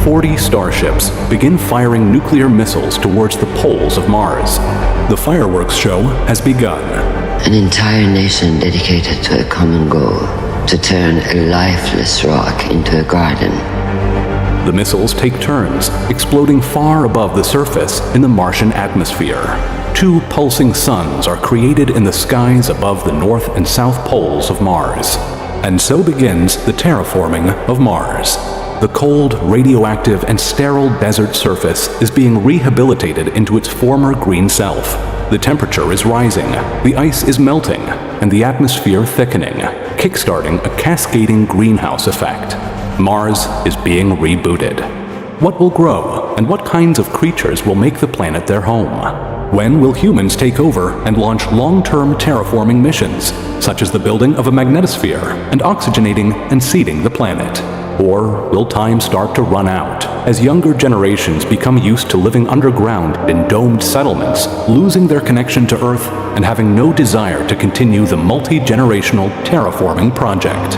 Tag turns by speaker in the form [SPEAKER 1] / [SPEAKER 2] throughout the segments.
[SPEAKER 1] 40 starships begin firing nuclear missiles towards the poles of Mars. The fireworks show has begun.
[SPEAKER 2] An entire nation dedicated to a common goal, to turn a lifeless rock into a garden.
[SPEAKER 1] The missiles take turns, exploding far above the surface in the Martian atmosphere. 2 pulsing suns are created in the skies above the north and south poles of Mars. And so begins the terraforming of Mars. The cold, radioactive, and sterile desert surface is being rehabilitated into its former green self. The temperature is rising, the ice is melting, and the atmosphere thickening, kickstarting a cascading greenhouse effect. Mars is being rebooted. What will grow, and what kinds of creatures will make the planet their home? When will humans take over and launch long-term terraforming missions, such as the building of a magnetosphere and oxygenating and seeding the planet? Or will time start to run out as younger generations become used to living underground in domed settlements, losing their connection to Earth and having no desire to continue the multi-generational terraforming project?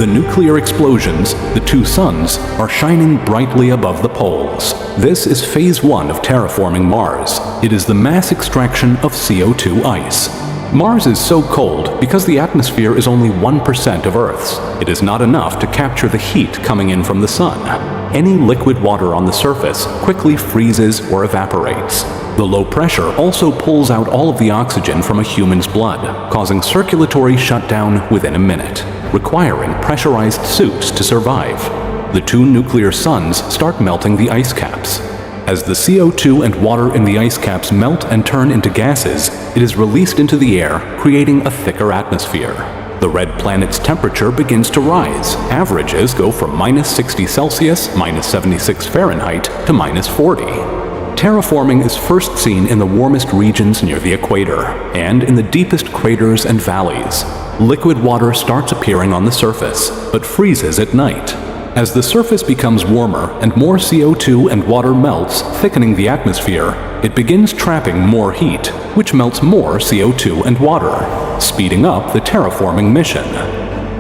[SPEAKER 1] The nuclear explosions, the 2 suns, are shining brightly above the poles. This is phase 1 of terraforming Mars. It is the mass extraction of CO2 ice. Mars is so cold because the atmosphere is only 1% of Earth's. It is not enough to capture the heat coming in from the sun. Any liquid water on the surface quickly freezes or evaporates. The low pressure also pulls out all of the oxygen from a human's blood, causing circulatory shutdown within a minute, requiring pressurized suits to survive. The 2 nuclear suns start melting the ice caps. As the CO2 and water in the ice caps melt and turn into gases, it is released into the air, creating a thicker atmosphere. The red planet's temperature begins to rise. Averages go from -60 Celsius, -76 Fahrenheit, to -40. Terraforming is first seen in the warmest regions near the equator, and in the deepest craters and valleys. Liquid water starts appearing on the surface, but freezes at night. As the surface becomes warmer and more CO2 and water melts, thickening the atmosphere, it begins trapping more heat, which melts more CO2 and water, speeding up the terraforming mission.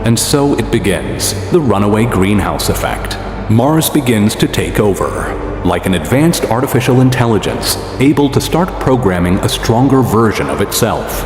[SPEAKER 1] And so it begins, the runaway greenhouse effect. Mars begins to take over, like an advanced artificial intelligence, able to start programming a stronger version of itself.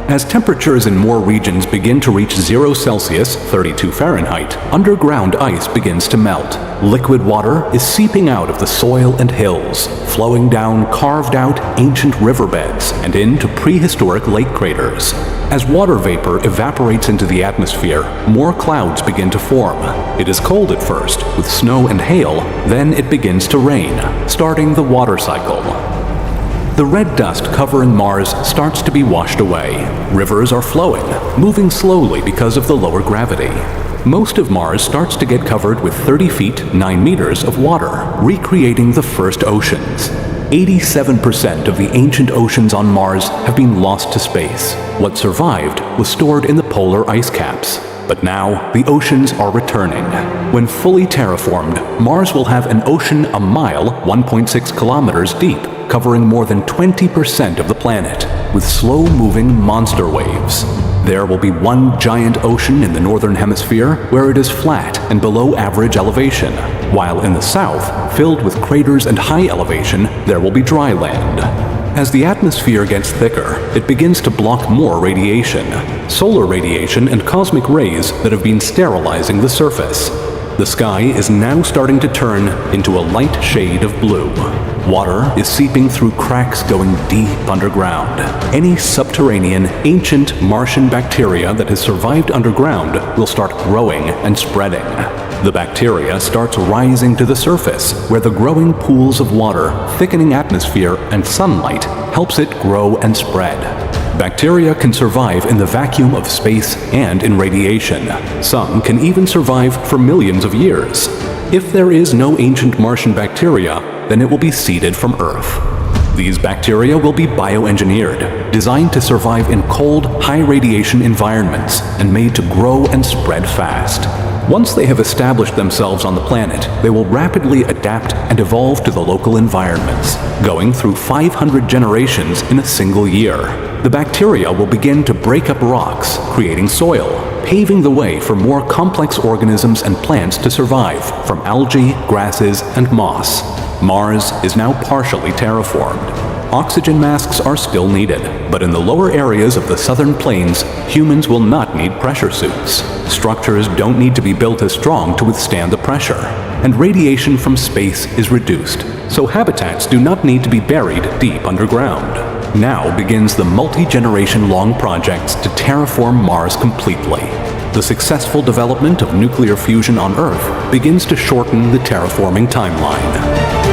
[SPEAKER 1] As temperatures in more regions begin to reach 0 Celsius, 32 Fahrenheit, underground ice begins to melt. Liquid water is seeping out of the soil and hills, flowing down carved-out ancient riverbeds and into prehistoric lake craters. As water vapor evaporates into the atmosphere, more clouds begin to form. It is cold at first, with snow and hail, then it begins to rain, starting the water cycle. The red dust covering Mars starts to be washed away. Rivers are flowing, moving slowly because of the lower gravity. Most of Mars starts to get covered with 30 feet, 9 meters of water, recreating the first oceans. 87% of the ancient oceans on Mars have been lost to space. What survived was stored in the polar ice caps. But now, the oceans are returning. When fully terraformed, Mars will have an ocean a mile, 1.6 kilometers deep, covering more than 20% of the planet, with slow-moving monster waves. There will be one giant ocean in the northern hemisphere where it is flat and below average elevation, while in the south, filled with craters and high elevation, there will be dry land. As the atmosphere gets thicker, it begins to block more radiation, solar radiation and cosmic rays that have been sterilizing the surface. The sky is now starting to turn into a light shade of blue. Water is seeping through cracks going deep underground. Any subterranean, ancient Martian bacteria that has survived underground will start growing and spreading. The bacteria starts rising to the surface, where the growing pools of water, thickening atmosphere, and sunlight helps it grow and spread. Bacteria can survive in the vacuum of space and in radiation. Some can even survive for millions of years. If there is no ancient Martian bacteria, then it will be seeded from Earth. These bacteria will be bioengineered, designed to survive in cold, high-radiation environments, and made to grow and spread fast. Once they have established themselves on the planet, they will rapidly adapt and evolve to the local environments, going through 500 generations in a single year. The bacteria will begin to break up rocks, creating soil, paving the way for more complex organisms and plants to survive, from algae, grasses, and moss. Mars is now partially terraformed. Oxygen masks are still needed, but in the lower areas of the southern plains, humans will not need pressure suits. Structures don't need to be built as strong to withstand the pressure, and radiation from space is reduced, so habitats do not need to be buried deep underground. Now begins the multi-generation-long projects to terraform Mars completely. The successful development of nuclear fusion on Earth begins to shorten the terraforming timeline.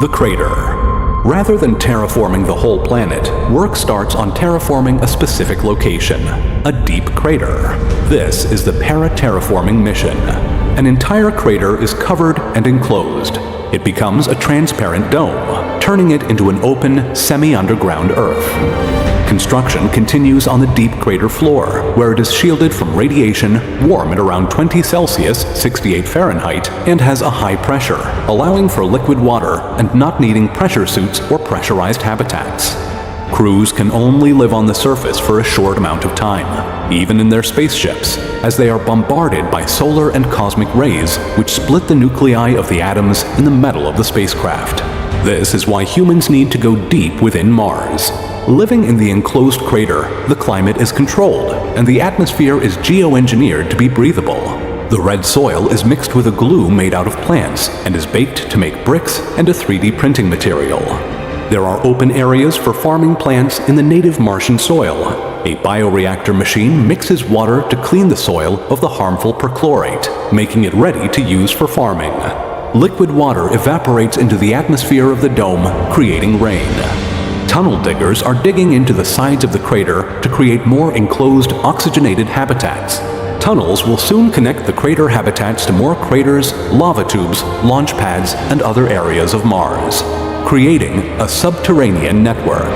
[SPEAKER 1] The crater. Rather than terraforming the whole planet, work starts on terraforming a specific location, a deep crater. This is the para-terraforming mission. An entire crater is covered and enclosed. It becomes a transparent dome, turning it into an open, semi-underground Earth. Construction continues on the deep crater floor, where it is shielded from radiation, warm at around 20 Celsius, 68 Fahrenheit, and has a high pressure, allowing for liquid water and not needing pressure suits or pressurized habitats. Crews can only live on the surface for a short amount of time, even in their spaceships, as they are bombarded by solar and cosmic rays which split the nuclei of the atoms in the metal of the spacecraft. This is why humans need to go deep within Mars. Living in the enclosed crater, the climate is controlled, and the atmosphere is geoengineered to be breathable. The red soil is mixed with a glue made out of plants and is baked to make bricks and a 3D printing material. There are open areas for farming plants in the native Martian soil. A bioreactor machine mixes water to clean the soil of the harmful perchlorate, making it ready to use for farming. Liquid water evaporates into the atmosphere of the dome, creating rain. Tunnel diggers are digging into the sides of the crater to create more enclosed, oxygenated habitats. Tunnels will soon connect the crater habitats to more craters, lava tubes, launch pads, and other areas of Mars, creating a subterranean network.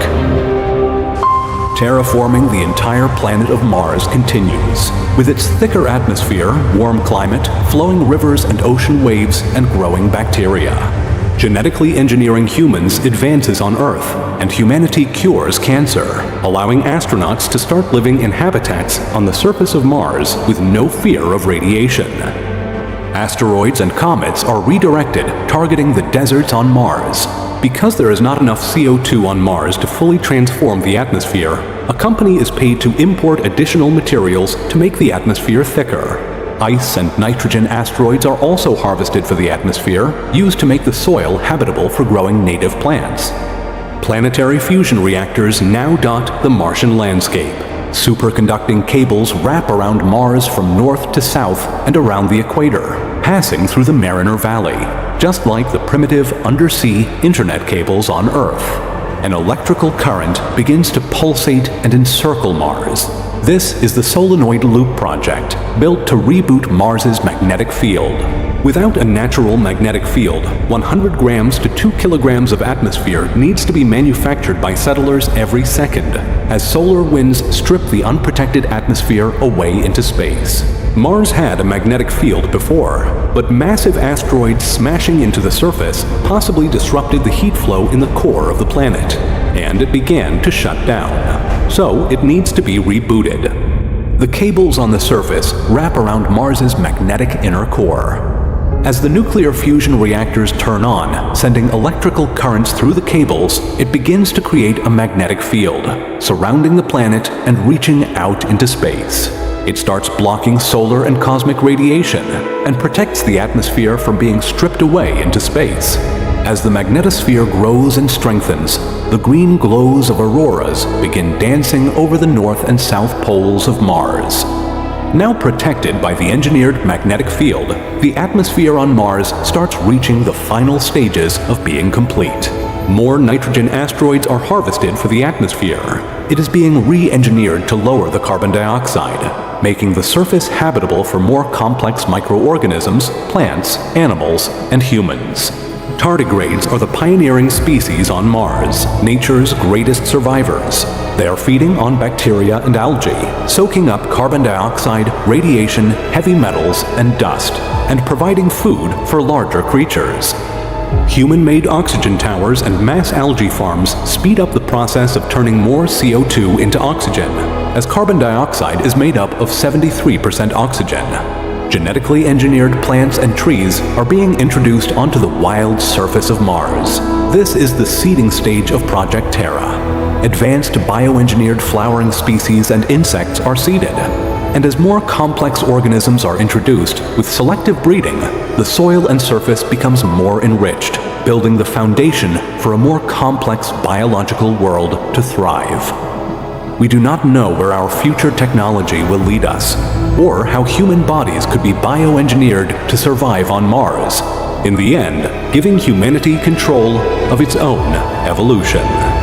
[SPEAKER 1] Terraforming the entire planet of Mars continues. With its thicker atmosphere, warm climate, flowing rivers and ocean waves, and growing bacteria. Genetically engineering humans advances on Earth, and humanity cures cancer, allowing astronauts to start living in habitats on the surface of Mars with no fear of radiation. Asteroids and comets are redirected, targeting the deserts on Mars. Because there is not enough CO2 on Mars to fully transform the atmosphere, a company is paid to import additional materials to make the atmosphere thicker. Ice and nitrogen asteroids are also harvested for the atmosphere, used to make the soil habitable for growing native plants. Planetary fusion reactors now dot the Martian landscape. Superconducting cables wrap around Mars from north to south and around the equator, passing through the Mariner Valley, just like the primitive undersea internet cables on Earth. An electrical current begins to pulsate and encircle Mars. This is the Solenoid Loop project, built to reboot Mars's magnetic field. Without a natural magnetic field, 100 grams to 2 kilograms of atmosphere needs to be manufactured by settlers every second, as solar winds strip the unprotected atmosphere away into space. Mars had a magnetic field before, but massive asteroids smashing into the surface possibly disrupted the heat flow in the core of the planet, and it began to shut down. So it needs to be rebooted. The cables on the surface wrap around Mars's magnetic inner core. As the nuclear fusion reactors turn on, sending electrical currents through the cables, it begins to create a magnetic field, surrounding the planet and reaching out into space. It starts blocking solar and cosmic radiation, and protects the atmosphere from being stripped away into space. As the magnetosphere grows and strengthens, the green glows of auroras begin dancing over the north and south poles of Mars. Now protected by the engineered magnetic field, the atmosphere on Mars starts reaching the final stages of being complete. More nitrogen asteroids are harvested for the atmosphere. It is being re-engineered to lower the carbon dioxide, making the surface habitable for more complex microorganisms, plants, animals, and humans. Tardigrades are the pioneering species on Mars, nature's greatest survivors. They are feeding on bacteria and algae, soaking up carbon dioxide, radiation, heavy metals, and dust, and providing food for larger creatures. Human-made oxygen towers and mass algae farms speed up the process of turning more CO2 into oxygen, as carbon dioxide is made up of 73% oxygen. Genetically engineered plants and trees are being introduced onto the wild surface of Mars. This is the seeding stage of Project Terra. Advanced bioengineered flowering species and insects are seeded. And as more complex organisms are introduced, with selective breeding, the soil and surface becomes more enriched, building the foundation for a more complex biological world to thrive. We do not know where our future technology will lead us, or how human bodies could be bioengineered to survive on Mars, in the end, giving humanity control of its own evolution.